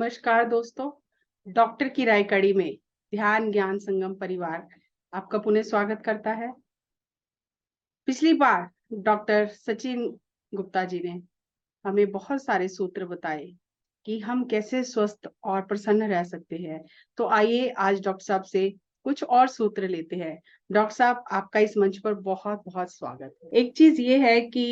नमस्कार दोस्तों। डॉक्टर की राय कड़ी में ध्यान ज्ञान संगम परिवार आपका पुनः स्वागत करता है। पिछली बार डॉक्टर सचिन गुप्ता जी ने हमें बहुत सारे सूत्र बताए कि हम कैसे स्वस्थ और प्रसन्न रह सकते हैं। तो आइए आज डॉक्टर साहब से कुछ और सूत्र लेते हैं। डॉक्टर साहब, आपका इस मंच पर बहुत बहुत स्वागत है। एक चीज ये है कि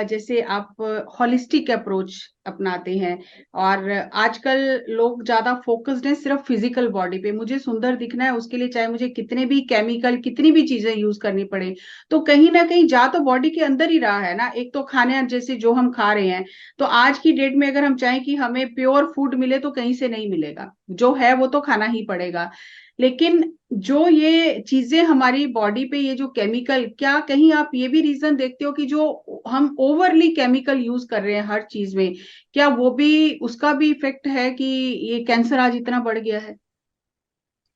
जैसे आप हॉलिस्टिक अप्रोच अपनाते हैं और आजकल लोग ज्यादा फोकस्ड हैं सिर्फ फिजिकल बॉडी पे। मुझे सुंदर दिखना है, उसके लिए चाहे मुझे कितने भी केमिकल कितनी भी चीजें यूज करनी पड़े, तो कहीं ना कहीं जा तो बॉडी के अंदर ही रहा है ना। एक तो खाने जैसे जो हम खा रहे हैं, तो आज की डेट में अगर हम चाहें कि हमें प्योर फूड मिले तो कहीं से नहीं मिलेगा, जो है वो तो खाना ही पड़ेगा। लेकिन जो ये चीजें हमारी बॉडी पे, ये जो केमिकल, क्या कहीं आप ये भी रीजन देखते हो कि जो हम ओवरली केमिकल यूज कर रहे हैं हर चीज में, क्या वो भी, उसका भी इफेक्ट है कि ये कैंसर आज इतना बढ़ गया है? सो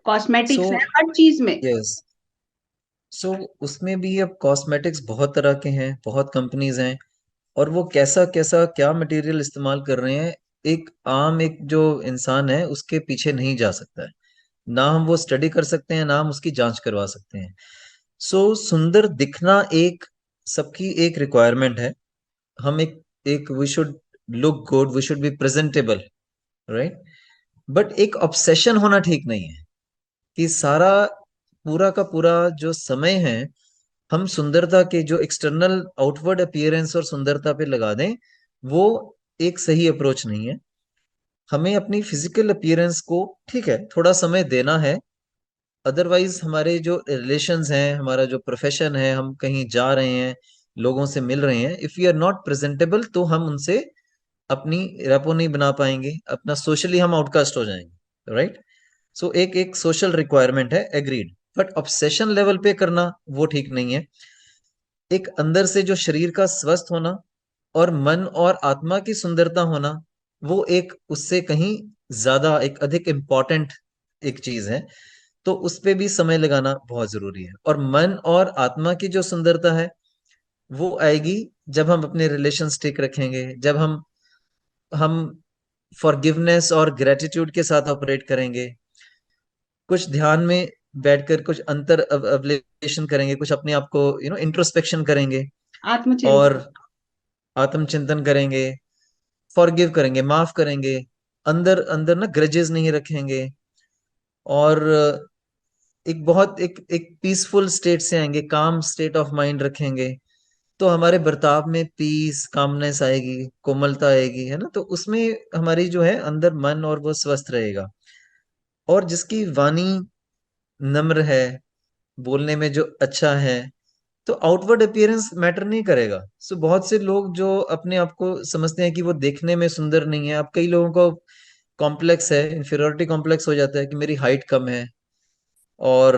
कॉस्मेटिक्स है हर चीज में। यस सो उसमें भी अब कॉस्मेटिक्स बहुत तरह के हैं, बहुत कंपनीज हैं। और वो कैसा कैसा क्या मटेरियल इस्तेमाल कर रहे हैं, एक जो इंसान है उसके पीछे नहीं जा सकता है। ना हम वो स्टडी कर सकते हैं, ना हम उसकी जांच करवा सकते हैं। सुंदर दिखना एक सबकी एक रिक्वायरमेंट है। हम एक we should look good, we should be presentable, right. But एक ऑब्सेशन होना ठीक नहीं है कि सारा पूरा का पूरा जो समय है हम सुंदरता के जो एक्सटर्नल आउटवर्ड अपीयरेंस और सुंदरता पे लगा दें, वो एक सही अप्रोच नहीं है। हमें अपनी फिजिकल अपीयरेंस को, ठीक है, थोड़ा समय देना है। अदरवाइज हमारे जो रिलेशंस हैं, हमारा जो प्रोफेशन है, हम कहीं जा रहे हैं, लोगों से मिल रहे हैं, if you are not presentable तो हम उनसे अपनी रेपो नहीं बना पाएंगे, अपना सोशली हम आउटकास्ट हो जाएंगे, राइट। एक एक सोशल रिक्वायरमेंट है, एग्रीड। बट ऑब्सेशन लेवल पे करना वो ठीक नहीं है। एक अंदर से जो शरीर का स्वस्थ होना और मन और आत्मा की सुंदरता होना, वो एक उससे कहीं ज्यादा एक अधिक इम्पॉर्टेंट एक चीज है। तो उस पे भी समय लगाना बहुत जरूरी है। और मन और आत्मा की जो सुंदरता है वो आएगी जब हम अपने रिलेशंस ठीक रखेंगे, जब हम फॉरगिवनेस और ग्रेटिट्यूड के साथ ऑपरेट करेंगे, कुछ ध्यान में बैठकर कुछ अंतर अवलेशन करेंगे, कुछ अपने आप को इंट्रोस्पेक्शन करेंगे और आत्मचिंतन। आत्मचिंतन करेंगे, फॉरगिव करेंगे, माफ करेंगे, अंदर अंदर ना ग्रजेस नहीं रखेंगे। और एक एक पीसफुल स्टेट से आएंगे, काम स्टेट ऑफ माइंड रखेंगे, तो हमारे बर्ताव में पीस, कामनेस आएगी, कोमलता आएगी, है ना। तो उसमें हमारी जो है अंदर मन और वो स्वस्थ रहेगा। और जिसकी वाणी नम्र है, बोलने में जो अच्छा है, तो आउटवर्ड अपीयरेंस मैटर नहीं करेगा। बहुत से लोग जो अपने आप को समझते हैं कि वो देखने में सुंदर नहीं है, अब कई लोगों को कॉम्प्लेक्स है, इंफीरियोरिटी कॉम्प्लेक्स हो जाता है कि मेरी हाइट कम है। और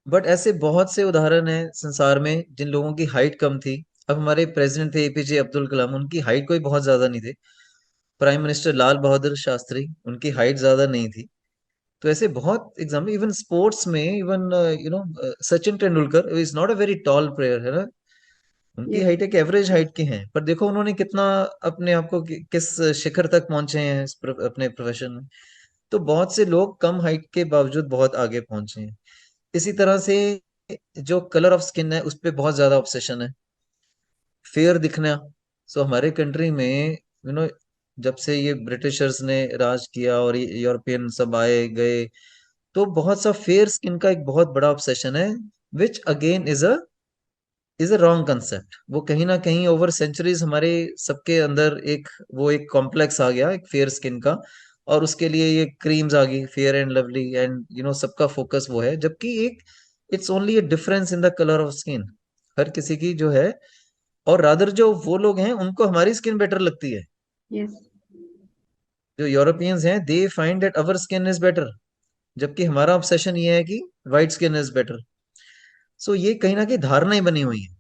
बट ऐसे बहुत से उदाहरण हैं संसार में जिन लोगों की हाइट कम थी। अब हमारे प्रेसिडेंट थे एपीजे अब्दुल कलाम, उनकी हाइट कोई बहुत ज्यादा नहीं थी। प्राइम मिनिस्टर लाल बहादुर शास्त्री, उनकी हाइट ज्यादा नहीं थी। तो ऐसे बहुत एग्जाम्पल, इवन स्पोर्ट्स में, even Sachin Tendulkar is not a very tall player, है ना। उनकी यस। हाइट एक एवरेज हाइट की है, पर देखो उन्होंने कितना अपने आप को किस शिखर तक पहुंचे हैं अपने प्रोफेशन में। तो बहुत से लोग कम हाइट के बावजूद बहुत आगे पहुंचे हैं। इसी तरह से जो कलर ऑफ स्किन है उस पे बहुत ज्यादा ऑब्सेशन है, फेयर दिखना। हमारे कंट्री में जब से ये ब्रिटिशर्स ने राज किया और ये यूरोपियन सब आए गए, तो बहुत सा फेयर स्किन का एक बहुत बड़ा ऑब्सेशन है, which again is a wrong concept. वो कहीं ना कहीं ओवर सेंचुरीज हमारे सबके अंदर एक कॉम्प्लेक्स आ गया एक फेयर स्किन का। और उसके लिए ये क्रीम्स आ गई, फेयर एंड लवली, एंड सबका फोकस वो है, जबकि एक it's only a difference in the colour of skin, हर किसी की जो है। और रादर जो वो लोग हैं उनको हमारी स्किन बेटर लगती है। यस। जो यूरोपियंस हैं, they find that our skin is better, जबकि हमारा ऑब्सेशन ये है कि वाइट स्किन इज बेटर। ये कहीं ना कहीं धारणाएं बनी हुई है।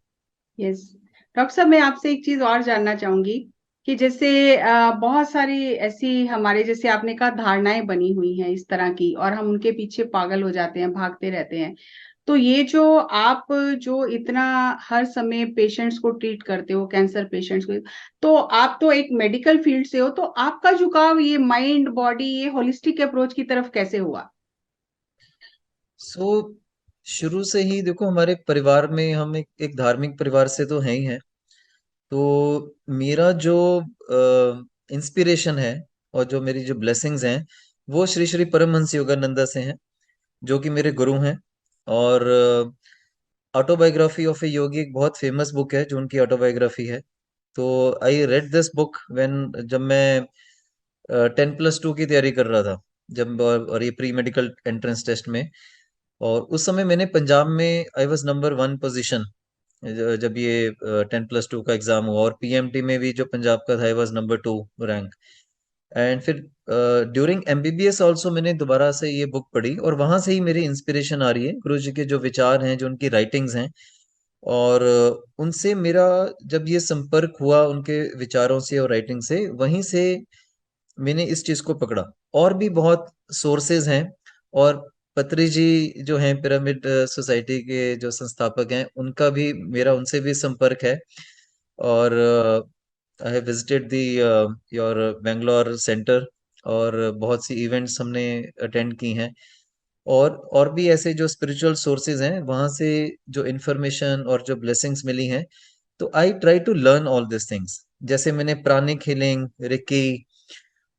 यस। डॉक्टर साहब, मैं आपसे एक चीज और जानना चाहूंगी कि जैसे बहुत सारी ऐसी हमारे, जैसे आपने कहा, धारणाएं बनी हुई हैं इस तरह की, और हम उनके पीछे पागल हो जाते हैं, भागते रहते हैं। तो ये जो आप जो इतना हर समय पेशेंट्स को ट्रीट करते हो, कैंसर पेशेंट्स को, तो आप तो एक मेडिकल फील्ड से हो, तो आपका झुकाव ये माइंड बॉडी ये होलिस्टिक अप्रोच की तरफ कैसे हुआ? सो शुरू से ही देखो, हमारे परिवार में हम एक धार्मिक परिवार से तो हैं ही हैं। तो मेरा जो इंस्पिरेशन है और जो मेरी जो ब्लेसिंग्स हैं, वो श्री श्री परमहंस योगानंदा से हैं, जो कि मेरे गुरु हैं। और ऑटोबायोग्राफी ऑफ ए योगी एक बहुत फेमस बुक है, जो उनकी ऑटोबायोग्राफी है। तो I read this book when, जब मैं 10+2 की तैयारी कर रहा था, जब और ये प्री मेडिकल एंट्रेंस टेस्ट में। और उस समय मैंने पंजाब में आई वाज नंबर 1 पोजीशन, जब ये 10+2 का एग्जाम हुआ। और पीएमटी में भी जो पंजाब का था, I was number 2 rank. And फिर ड्यूरिंग एमबीबीएस ऑल्सो मैंने दोबारा से ये बुक पढ़ी, और वहां से ही मेरी इंस्पिरेशन आ रही है। गुरु जी के जो विचार हैं, जो उनकी राइटिंग्स हैं, और उनसे मेरा जब ये संपर्क हुआ उनके विचारों से और राइटिंग से, वहीं से मैंने इस चीज को पकड़ा। और भी बहुत सोर्सेज हैं। और पत्री जी जो हैं, पिरामिड सोसाइटी के जो संस्थापक हैं, उनका भी मेरा उनसे भी संपर्क है। और I have visited the your Bangalore centre, और बहुत सी इवेंट्स हमने अटेंड की हैं। और भी ऐसे जो स्पिरिचुअल सोर्सेज हैं, वहां से जो इन्फॉर्मेशन और जो ब्लेसिंग्स मिली हैं, तो I try to learn all this things. जैसे मैंने प्राणिक हीलिंग, रिकी,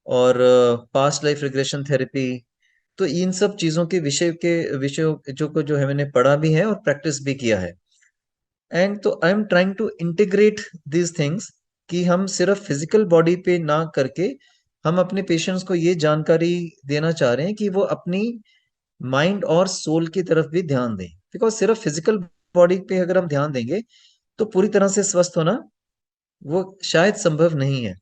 और पास्ट लाइफ रिग्रेशन थेरेपी, तो इन सब चीजों के विषयों जो है, मैंने पढ़ा भी है और प्रैक्टिस भी किया है। एंड तो I am trying to integrate these things, कि हम सिर्फ फिजिकल बॉडी पे ना करके, हम अपने पेशेंट्स को ये जानकारी देना चाह रहे हैं कि वो अपनी माइंड और सोल की तरफ भी ध्यान दें। बिकॉज सिर्फ फिजिकल बॉडी पे अगर हम ध्यान देंगे, तो पूरी तरह से स्वस्थ होना वो शायद संभव नहीं है।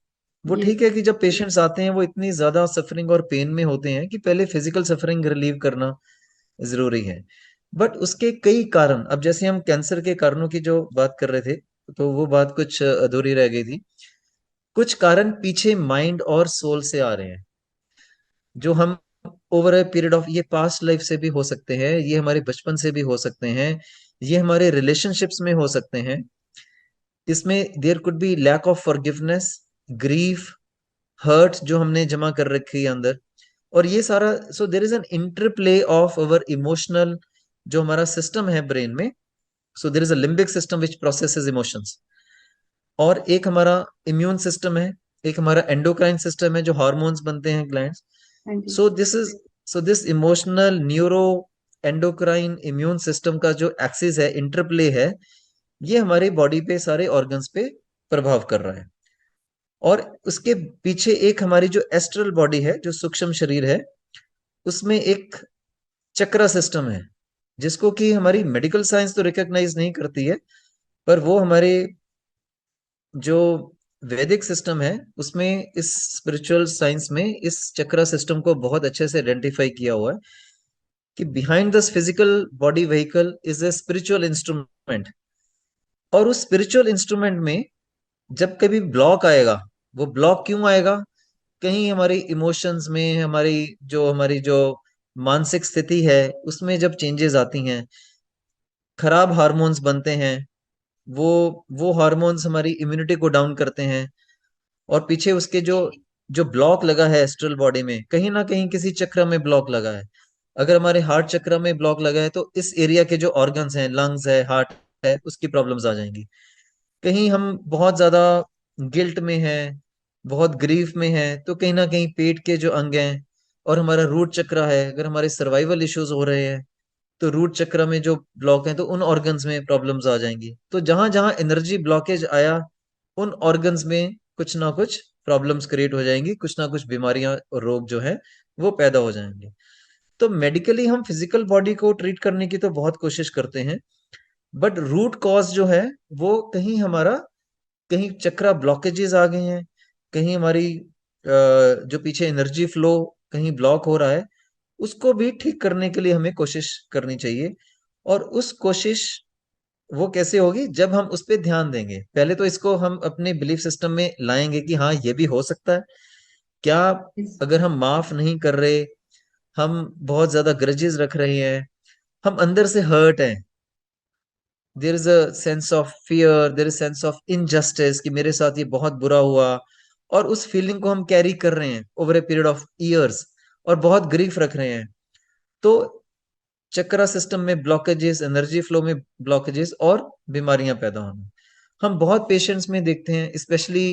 वो ये ठीक है कि जब पेशेंट्स आते हैं, वो इतनी ज्यादा सफरिंग और पेन में होते हैं कि पहले फिजिकल सफरिंग रिलीव करना जरूरी है। बट उसके कई कारण, अब जैसे हम कैंसर के कारणों की जो बात कर रहे थे, तो वो बात कुछ अधूरी रह गई थी। कुछ कारण पीछे माइंड और सोल से आ रहे हैं, जो हम ओवर ए पीरियड ऑफ, ये पास्ट लाइफ से भी हो सकते हैं, ये हमारे बचपन से भी हो सकते हैं, ये हमारे रिलेशनशिप्स में हो सकते हैं। इसमें there could be lack of forgiveness, grief, hurt जो हमने जमा कर रखी है अंदर। और ये सारा, so there is an interplay of our emotional, जो हमारा सिस्टम है ब्रेन में। So there is a limbic system which processes emotions, और एक हमारा इम्यून सिस्टम है, एक हमारा एंडोक्राइन सिस्टम है, जो हार्मोन्स बनते हैं ग्लैंड्स। हाँ जी। So this is so this emotional, neuro, endocrine, immune system का जो एक्सिस है, इंटरप्ले है, ये हमारी बॉडी पे सारे ऑर्गन्स पे प्रभाव कर रहा है। और उसके पीछे एक हमारी जो एस्ट्रल बॉडी है, जो सूक्ष्म शरीर है, उसमें एक चक्रा सिस्टम है, जिसको कि हमारी मेडिकल साइंस तो रिकॉग्नाइज नहीं करती है। पर वो हमारे जो वैदिक सिस्टम है, उसमें, इस स्पिरिचुअल साइंस में, इस चक्रा सिस्टम को बहुत अच्छे से आइडेंटिफाई किया हुआ है, कि behind this physical body vehicle is a spiritual instrument. और उस स्पिरिचुअल इंस्ट्रूमेंट में जब कभी ब्लॉक आएगा, वो ब्लॉक क्यों आएगा? कहीं हमारी इमोशंस में, हमारी जो मानसिक स्थिति है, उसमें जब चेंजेस आती हैं, खराब हार्मोन्स बनते हैं, वो वो हार्मोन्स हमारी इम्यूनिटी को डाउन करते हैं। और पीछे उसके जो जो ब्लॉक लगा है एस्ट्रल बॉडी में, कहीं ना कहीं किसी चक्र में ब्लॉक लगा है। अगर हमारे हार्ट चक्र में ब्लॉक लगा है, तो इस एरिया के जो ऑर्गन्स हैं, लंग्स है, हार्ट है, उसकी प्रॉब्लम्स आ जाएंगी। कहीं हम बहुत ज्यादा गिल्ट में हैं, बहुत ग्रीफ में हैं, तो कहीं ना कहीं पेट के जो अंग हैं, और हमारा रूट चक्र है, अगर हमारे सर्वाइवल इश्यूज हो रहे हैं, तो रूट चक्र में जो ब्लॉक है, तो उन ऑर्गन्स में प्रॉब्लम्स आ जाएंगी। तो जहां जहां एनर्जी ब्लॉकेज आया, उन ऑर्गन्स में कुछ ना कुछ प्रॉब्लम्स क्रिएट हो जाएंगी, कुछ ना कुछ बीमारियां और रोग जो है वो पैदा हो जाएंगे। तो मेडिकली हम फिजिकल बॉडी को ट्रीट करने की तो बहुत कोशिश करते हैं, बट रूट कॉज जो है, वो कहीं चक्रा ब्लॉकेजेस आ गए हैं, कहीं हमारी जो पीछे एनर्जी फ्लो कहीं ब्लॉक हो रहा है, उसको भी ठीक करने के लिए हमें कोशिश करनी चाहिए। और उस कोशिश वो कैसे होगी? जब हम उस पर ध्यान देंगे। पहले तो इसको हम अपने बिलीफ सिस्टम में लाएंगे कि हाँ, ये भी हो सकता है। क्या अगर हम माफ नहीं कर रहे, हम बहुत ज्यादा ग्रजेस रख रहे हैं, हम अंदर से हर्ट हैं, there is a sense of fear, there is sense of injustice कि मेरे साथ ये बहुत बुरा हुआ, और उस फीलिंग को हम कैरी कर रहे हैं over a period of years, और बहुत ग्रीफ रख रहे हैं। तो चक्रा सिस्टम में ब्लॉकेजेस, एनर्जी फ्लो में ब्लॉकेजेस, और बीमारियां पैदा होना हम बहुत पेशेंट्स में देखते हैं, स्पेशली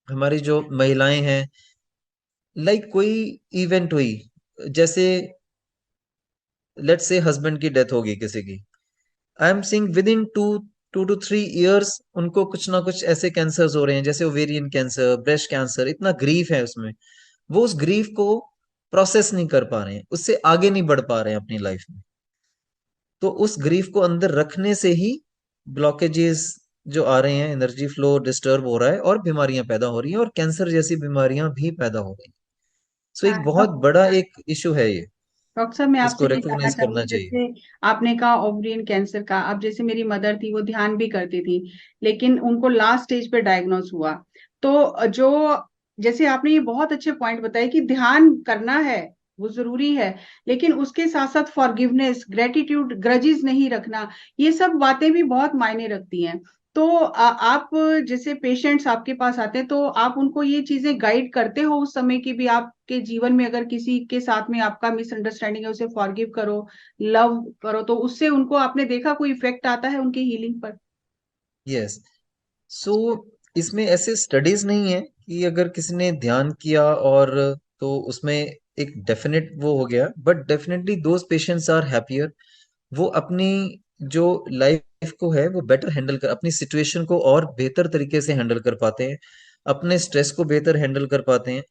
हमारी जो महिलाएं हैं। लाइक कोई इवेंट हुई, जैसे लेट्स से हस्बैंड की डेथ होगी किसी की, I am seeing with in 2 to 3 years उनको कुछ ना कुछ ऐसे कैंसर्स हो रहे हैं, जैसे ओवेरियन कैंसर, ब्रेस्ट कैंसर। इतना ग्रीफ है उसमें, वो उस ग्रीफ को प्रोसेस नहीं कर पा रहे हैं, उससे आगे नहीं बढ़ पा रहे हैं अपनी लाइफ में। तो उस ग्रीफ को अंदर रखने से ही ब्लॉकेजेस जो आ रहे हैं, एनर्जी फ्लो डिस्टर्ब हो रहा है, और बीमारियां पैदा हो रही हैं, और कैंसर जैसी बीमारियां भी पैदा हो रही हैं। सो एक बहुत बड़ा एक इशू है ये, डॉक्टर साहब, मैं इसको आपसे ये जानना रिकॉग्नाइज करना चाहूंगी, चाहिए। जैसे आपने कहा ओवरियन कैंसर का, अब जैसे मेरी मदर थी वो ध्यान भी करती थी, लेकिन उनको लास्ट स्टेज पे डायग्नोस हुआ। तो जो, जैसे आपने ये बहुत अच्छे पॉइंट बताए कि ध्यान करना है, वो जरूरी है, लेकिन उसके साथ साथ फॉरगिवनेस, ग्रेटिट्यूड, ग्रजेस नहीं रखना, ये सब बातें भी बहुत मायने रखती हैं। तो आप, जैसे पेशेंट्स आपके पास आते हैं, तो आप उनको ये चीजें गाइड करते हो उस समय की भी, आपके जीवन में अगर किसी के साथ में आपका मिसअंडरस्टैंडिंग है, उसे फॉरगिव करो, लव करो, तो उससे उनको आपने देखा कोई इफेक्ट आता है उनकी हीलिंग पर? यस। सो इसमें ऐसे स्टडीज नहीं है कि अगर किसी ने ध्यान किया और तो उसमें एक डेफिनेट वो हो गया, but definitely those patients are happier. वो अपनी जो लाइफ को है वो बेटर हैंडल कर, अपनी सिचुएशन को और बेहतर तरीके से हैंडल कर पाते हैं, अपने स्ट्रेस को बेहतर हैंडल कर पाते हैं,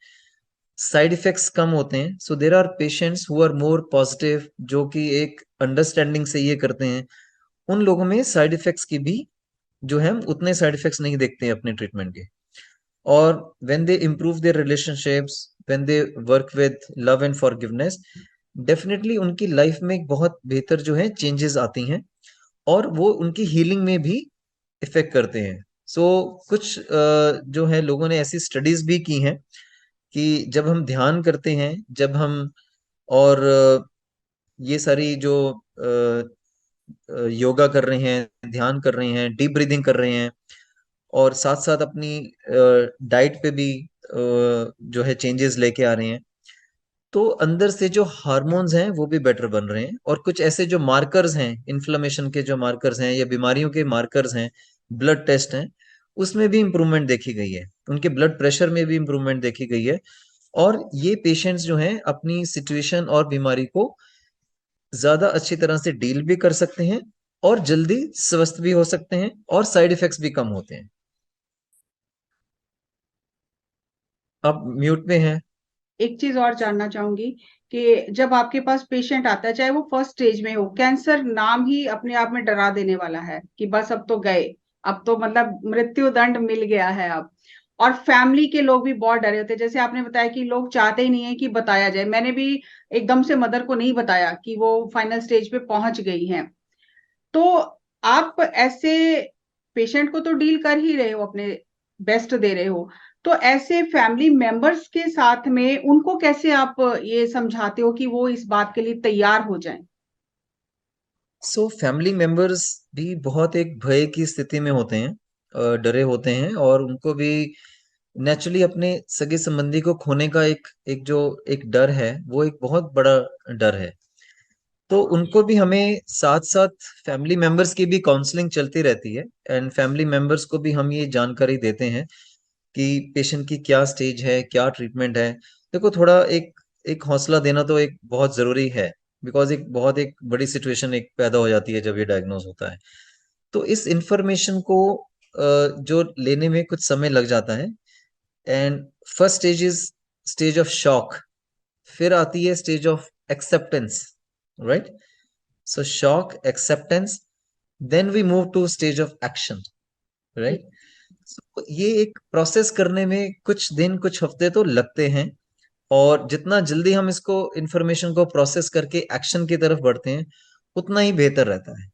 साइड इफेक्ट्स कम होते हैं। So there are patients who are more positive, जो कि एक अंडरस्टैंडिंग से ये करते हैं। उन लोगों में साइड इफेक्ट्स की भी जो है, हम उतने साइड इफेक्ट्स नहीं देखते हैं अपने ट्रीटमेंट के। और when they improve their relationships, when they work with love and forgiveness, definitely उनकी लाइफ में एक बहुत बेहतर जो है चेंजेस आती हैं, और वो उनकी हीलिंग में भी इफेक्ट करते हैं। सो कुछ जो है लोगों ने ऐसी स्टडीज भी की हैं कि जब हम ध्यान करते हैं, जब हम और ये सारी जो योगा कर रहे हैं, ध्यान कर रहे हैं, डीप ब्रीदिंग कर रहे हैं, और साथ साथ अपनी डाइट पे भी जो है चेंजेस लेके आ रहे हैं, तो अंदर से जो हार्मोन्स हैं वो भी बेटर बन रहे हैं। और कुछ ऐसे जो मार्कर्स हैं, इन्फ्लेमेशन के जो मार्कर्स हैं या बीमारियों के मार्कर्स हैं, ब्लड टेस्ट हैं, उसमें भी इम्प्रूवमेंट देखी गई है, उनके ब्लड प्रेशर में भी इम्प्रूवमेंट देखी गई है। और ये पेशेंट्स जो हैं अपनी सिचुएशन और बीमारी को ज्यादा अच्छी तरह से डील भी कर सकते हैं, और जल्दी स्वस्थ भी हो सकते हैं, और साइड इफेक्ट्स भी कम होते हैं। आप म्यूट में हैं। एक चीज और जानना चाहूंगी कि जब आपके पास पेशेंट आता है, चाहे वो फर्स्ट स्टेज में हो, कैंसर नाम ही अपने आप में डरा देने वाला है कि बस अब तो गए, अब तो मतलब मृत्यु दंड मिल गया है अब। और फैमिली के लोग भी बहुत डरे होते हैं, जैसे आपने बताया कि लोग चाहते ही नहीं है कि बताया जाए। मैंने भी एकदम से मदर को नहीं बताया कि वो फाइनल स्टेज पे पहुंच गई हैं। तो आप ऐसे पेशेंट को तो डील कर ही रहे हो, अपने बेस्ट दे रहे हो, तो ऐसे फैमिली मेंबर्स के साथ में उनको कैसे आप ये समझाते हो कि वो इस बात के लिए तैयार हो जाएं? सो फैमिली मेंबर्स भी बहुत एक भय की स्थिति में होते हैं, डरे होते हैं, और उनको भी नेचुरली अपने सगे संबंधी को खोने का एक एक जो एक डर है, वो एक बहुत बड़ा डर है। तो उनको भी हमें साथ साथ फैमिली मेंबर्स की भी काउंसलिंग चलती रहती है, एंड फैमिली मेंबर्स को भी हम ये जानकारी देते हैं कि पेशेंट की क्या स्टेज है, क्या ट्रीटमेंट है। देखो, थोड़ा एक एक हौसला देना तो एक बहुत जरूरी है, बिकॉज एक बहुत एक बड़ी सिचुएशन एक पैदा हो जाती है जब ये डायग्नोज होता है। तो इस इंफॉर्मेशन को जो लेने में कुछ समय लग जाता है। And first stage is stage of shock, फिर आती है stage of acceptance, right? So shock, acceptance, then we move to stage of action, right? ये एक प्रोसेस करने में कुछ दिन, कुछ हफ्ते तो लगते हैं, और जितना जल्दी हम इसको इंफॉर्मेशन को प्रोसेस करके एक्शन की तरफ बढ़ते हैं, उतना ही बेहतर रहता है।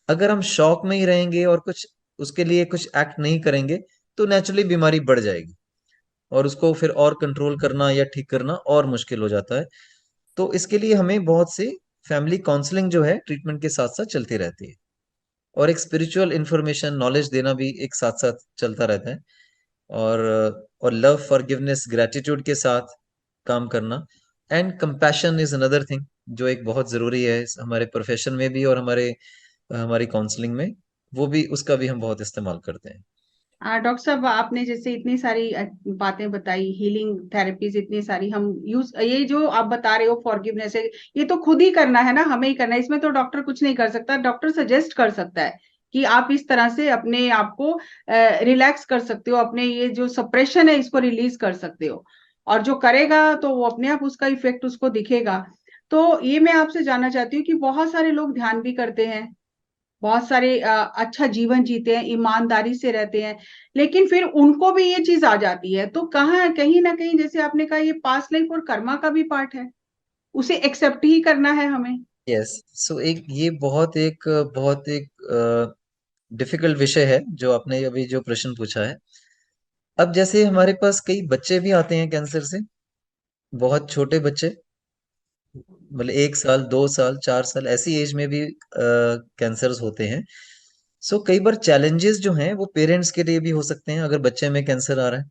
अगर हम शॉक में ही रहेंगे और कुछ उसके लिए कुछ एक्ट नहीं करेंगे, तो नेचुरली बीमारी बढ़ जाएगी, और उसको फिर और कंट्रोल करना या ठीक करना और मुश्किल हो जाता है। तो इसके लिए हमें बहुत से फैमिली काउंसलिंग जो है ट्रीटमेंट के साथ साथ चलती रहती है, और एक स्पिरिचुअल इंफॉर्मेशन नॉलेज देना भी एक साथ साथ चलता रहता है। और लव, फॉरगिवनेस, ग्रेटिट्यूड के साथ काम करना, and compassion is another thing जो एक बहुत जरूरी है हमारे प्रोफेशन में भी और हमारी काउंसलिंग में, वो भी, उसका भी हम बहुत इस्तेमाल करते हैं। डॉक्टर साहब, आपने जैसे इतनी सारी बातें बताई, हीलिंग थेरेपीज इतनी सारी हम यूज, ये जो आप बता रहे हो फॉरगिवनेस है, ये तो खुद ही करना है ना, हमें ही करना है, इसमें तो डॉक्टर कुछ नहीं कर सकता। डॉक्टर सजेस्ट कर सकता है कि आप इस तरह से अपने आप को रिलैक्स कर सकते हो, अपने ये जो सप्रेशन है इसको रिलीज कर सकते हो, और जो करेगा तो वो अपने आप उसका इफेक्ट उसको दिखेगा। तो ये मैं आपसे जानना चाहती हूँ कि बहुत सारे लोग ध्यान भी करते हैं, बहुत सारे अच्छा जीवन जीते हैं, ईमानदारी से रहते हैं, लेकिन फिर उनको भी ये चीज आ जाती है, तो कहाँ कहीं ना कहीं जैसे आपने कहा ये पास्ट लाइफ और कर्मा का भी पार्ट है, उसे एक्सेप्ट ही करना है हमें। यस। सो एक ये बहुत एक डिफिकल्ट विषय है जो आपने अभी जो प्रश्न पूछा है। अब जैसे हमारे पास कई बच्चे भी आते हैं कैंसर से, बहुत छोटे बच्चे, मतलब 1 साल, 2 साल, 4 साल ऐसी एज में भी कैंसर्स होते हैं। सो कई बार चैलेंजेस जो हैं वो पेरेंट्स के लिए भी हो सकते हैं अगर बच्चे में कैंसर आ रहा है,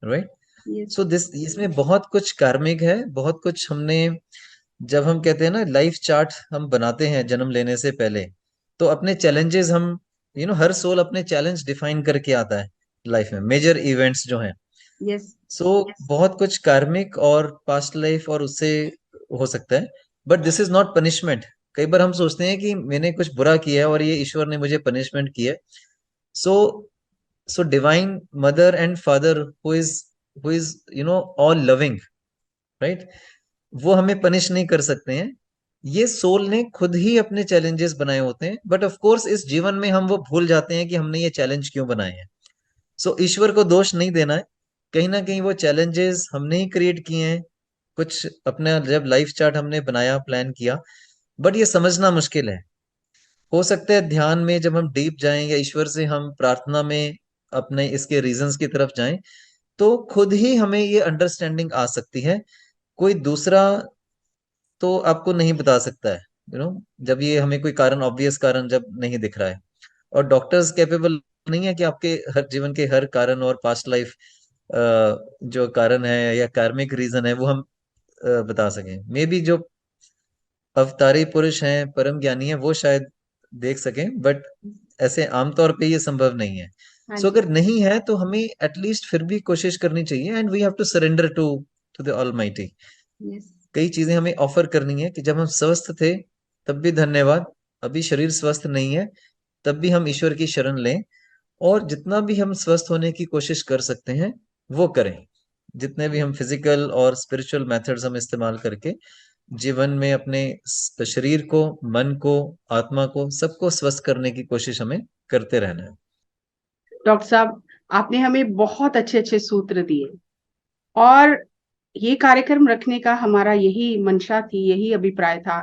राइट। यस। सो दिस इसमें बहुत कुछ कार्मिक है, बहुत कुछ हमने, जब हम कहते हैं ना लाइफ चार्ट हम बनाते हैं जन्म लेने से पहले, तो अपने चैलेंजेस हम, हर सोल अपने चैलेंज डिफाइन करके आता है लाइफ में, मेजर इवेंट्स जो हैं। यस। सो बहुत कुछ कार्मिक और पास्ट लाइफ और उससे हो सकता है, but this is not punishment. कई बार हम सोचते हैं कि मैंने कुछ बुरा किया है और ये ईश्वर ने मुझे पनिशमेंट किया है। So so divine mother and father who is all loving, right, वो हमें पनिश नहीं कर सकते हैं। ये सोल ने खुद ही अपने चैलेंजेस बनाए होते हैं, बट ऑफ कोर्स इस जीवन में हम वो भूल जाते हैं कि हमने ये चैलेंज क्यों बनाए हैं। सो ईश्वर को दोष नहीं देना है, कहीं ना कहीं वो चैलेंजेस हमने ही क्रिएट किए हैं, कुछ अपना जब लाइफ चार्ट हमने बनाया, प्लान किया, बट ये समझना मुश्किल है। हो सकता है ध्यान में जब हम डीप जाएं या ईश्वर से हम प्रार्थना में अपने इसके रीजंस की तरफ जाएं, तो खुद ही हमें ये अंडरस्टैंडिंग आ सकती है। कोई दूसरा तो आपको नहीं बता सकता है, जब ये हमें कोई कारण, ऑब्वियस कारण जब नहीं दिख रहा है, और डॉक्टर्स कैपेबल नहीं है कि आपके हर जीवन के हर कारण और पास्ट लाइफ जो कारण है या कार्मिक रीजन है वो हम बता सकें। मे बी जो अवतारी पुरुष हैं, परम ज्ञानी हैं, वो शायद देख सकें, बट ऐसे आमतौर पे ये संभव नहीं है। हाँ सो जी। अगर नहीं है तो हमें एटलीस्ट फिर भी कोशिश करनी चाहिए, and we have to surrender to to the almighty. Yes. कई चीजें हमें ऑफर करनी है कि जब हम स्वस्थ थे तब भी धन्यवाद, अभी शरीर स्वस्थ नहीं है तब भी हम ईश्वर की शरण लें, और जितना भी हम स्वस्थ होने की कोशिश कर सकते हैं वो करें। जितने भी हम फिजिकल और स्पिरिचुअल मेथड्स हम इस्तेमाल करके जीवन में अपने शरीर को, मन को, आत्मा को, सबको स्वस्थ करने की कोशिश हमें करते रहना है। डॉक्टर साहब, आपने हमें बहुत अच्छे अच्छे सूत्र दिए, और ये कार्यक्रम रखने का हमारा यही मंशा थी, यही अभिप्राय था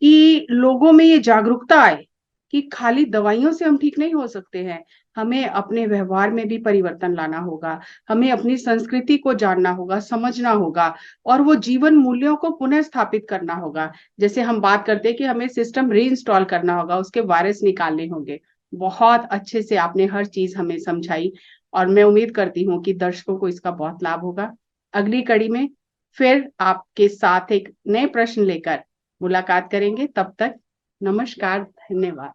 कि लोगों में ये जागरूकता आए कि खाली दवाइयों से हम ठीक नहीं हो सकते हैं, हमें अपने व्यवहार में भी परिवर्तन लाना होगा, हमें अपनी संस्कृति को जानना होगा, समझना होगा, और वो जीवन मूल्यों को पुनः स्थापित करना होगा। जैसे हम बात करते हैं कि हमें सिस्टम रीइंस्टॉल करना होगा, उसके वायरस निकालने होंगे। बहुत अच्छे से आपने हर चीज हमें समझाई, और मैं उम्मीद करती हूँ कि दर्शकों को इसका बहुत लाभ होगा। अगली कड़ी में फिर आपके साथ एक नए प्रश्न लेकर मुलाकात करेंगे। तब तक नमस्कार, धन्यवाद।